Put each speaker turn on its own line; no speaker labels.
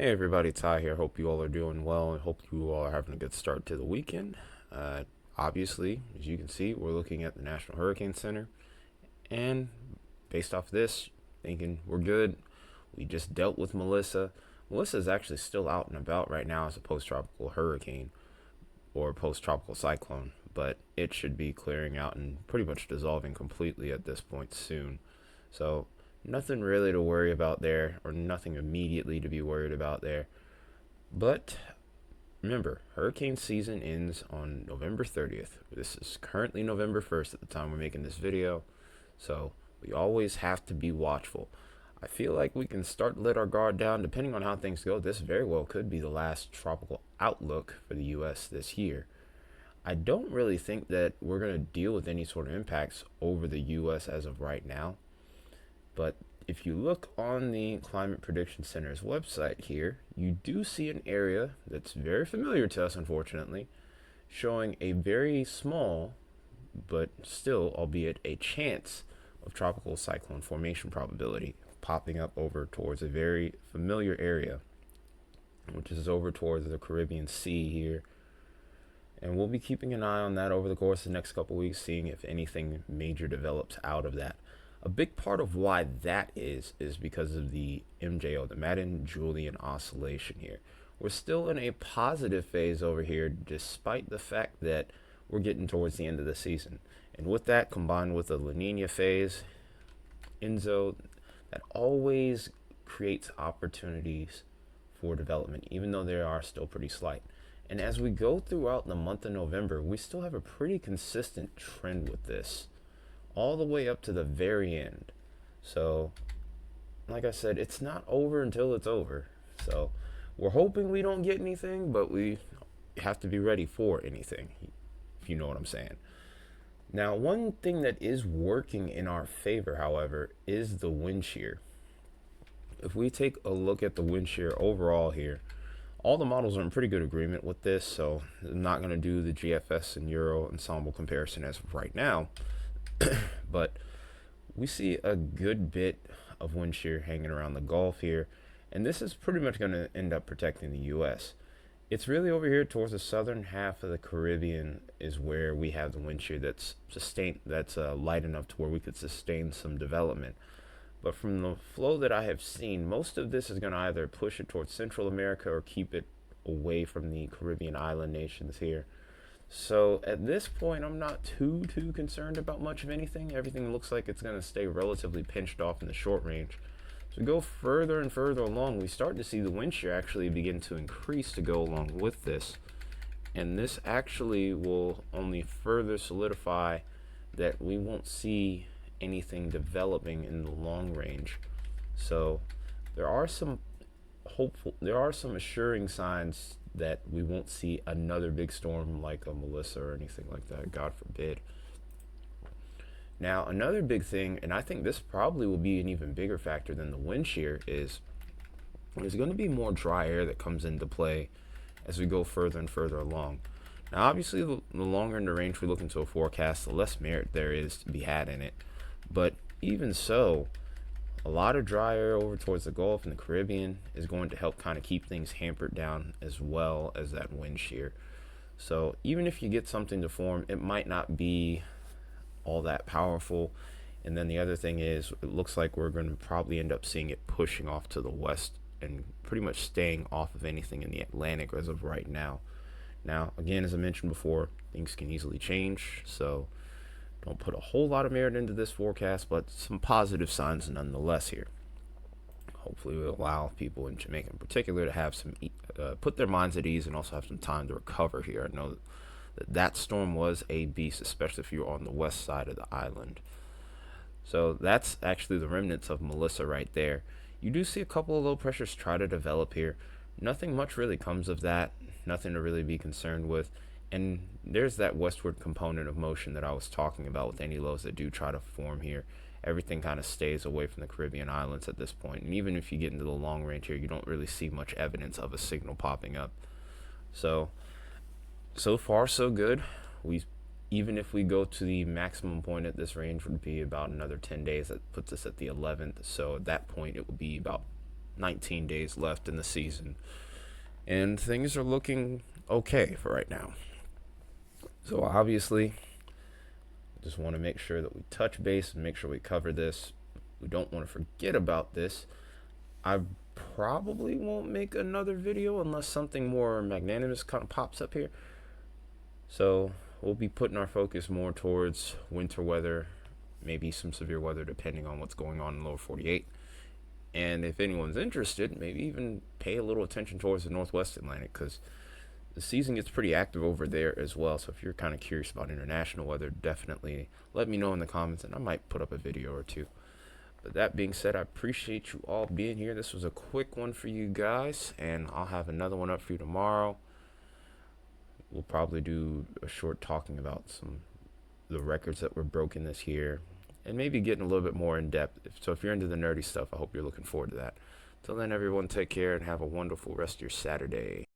Hey everybody, Ty here. Hope you all are doing well and hope you all are having a good start to the weekend. Uh, Obviously, as you can see, we're looking at the National Hurricane Center, and based off this, thinking we're good. We just dealt with Melissa. Melissa is actually still out and about right now as a post-tropical hurricane or post-tropical cyclone, but it should be clearing out and pretty much dissolving completely at this point soon. So nothing really to worry about there, or nothing immediately to be worried about there. But remember, hurricane season ends on November 30th. This is currently November 1st at the time we're making this video, so we always have to be watchful. I feel like we can start to let our guard down depending on how things go. This very well could be the last tropical outlook for the US this year. I don't really think that we're going to deal with any sort of impacts over the US as of right now. But if you look on the Climate Prediction Center's website here, you do see an area that's very familiar to us, unfortunately, showing a very small, but still, albeit a chance of tropical cyclone formation probability popping up over towards a very familiar area, which is over towards the Caribbean Sea here. And we'll be keeping an eye on that over the course of the next couple weeks, seeing if anything major develops out of that. A big part of why that is because of the MJO, the Madden-Julian oscillation here. We're still in a positive phase over here, despite the fact that we're getting towards the end of the season. And with that, combined with the La Nina phase, Enzo, that always creates opportunities for development, even though they are still pretty slight. And as we go throughout the month of November, we still have a pretty consistent trend with this, all the way up to the very end. So, like I said, it's not over until it's over. So, we're hoping we don't get anything, but we have to be ready for anything, if you know what I'm saying. Now, one thing that is working in our favor, however, is the wind shear. If we take a look at the wind shear overall here, all the models are in pretty good agreement with this, so I'm not going to do the GFS and Euro ensemble comparison as of right now. But we see a good bit of wind shear hanging around the Gulf here, and this is pretty much going to end up protecting the U.S. It's really over here towards the southern half of the Caribbean is where we have the wind shear that's light enough to where we could sustain some development. But from the flow that I have seen, most of this is going to either push it towards Central America or keep it away from the Caribbean island nations here. So at this point, I'm not too concerned about much of anything. Everything looks like it's going to stay relatively pinched off in the short range. As we go further and further along, we start to see the wind shear actually begin to increase to go along with this. And this actually will only further solidify that we won't see anything developing in the long range. So there are some assuring signs that we won't see another big storm like a Melissa or anything like that, God forbid. Now, another big thing, and I think this probably will be an even bigger factor than the wind shear, is there's going to be more dry air that comes into play as we go further and further along. Now, obviously, the longer in the range we look into a forecast, the less merit there is to be had in it. But even so, a lot of dry air over towards the Gulf and the Caribbean is going to help kind of keep things hampered down as well as that wind shear. So even if you get something to form, it might not be all that powerful. And then the other thing is, it looks like we're going to probably end up seeing it pushing off to the west and pretty much staying off of anything in the Atlantic as of right now. Now, again, as I mentioned before, things can easily change, so don't put a whole lot of merit into this forecast, but some positive signs nonetheless here. Hopefully we'll allow people in Jamaica in particular to have some put their minds at ease and also have some time to recover here. I know that storm was a beast, especially if you're on the west side of the island. So that's actually the remnants of Melissa right there. You do see a couple of low pressures try to develop here. Nothing much really comes of that. Nothing to really be concerned with. And there's that westward component of motion that I was talking about with any lows that do try to form here. Everything kind of stays away from the Caribbean islands at this point. And even if you get into the long range here, you don't really see much evidence of a signal popping up. So far so good. Even if we go to the maximum point at this range would be about another 10 days. That puts us at the 11th. So at that point, it would be about 19 days left in the season, and things are looking okay for right now. So obviously, just want to make sure that we touch base and make sure we cover this. We don't want to forget about this. I probably won't make another video unless something more magnanimous kind of pops up here. So we'll be putting our focus more towards winter weather, maybe some severe weather depending on what's going on in the lower 48. And if anyone's interested, maybe even pay a little attention towards the Northwest Atlantic, because the season gets pretty active over there as well. So if you're kind of curious about international weather, definitely let me know in the comments and I might put up a video or two. But that being said, I appreciate you all being here. This was a quick one for you guys, and I'll have another one up for you tomorrow. We'll probably do a short talking about some the records that were broken this year, and maybe getting a little bit more in depth. So if you're into the nerdy stuff, I hope you're looking forward to that. Till then, everyone, take care and have a wonderful rest of your Saturday.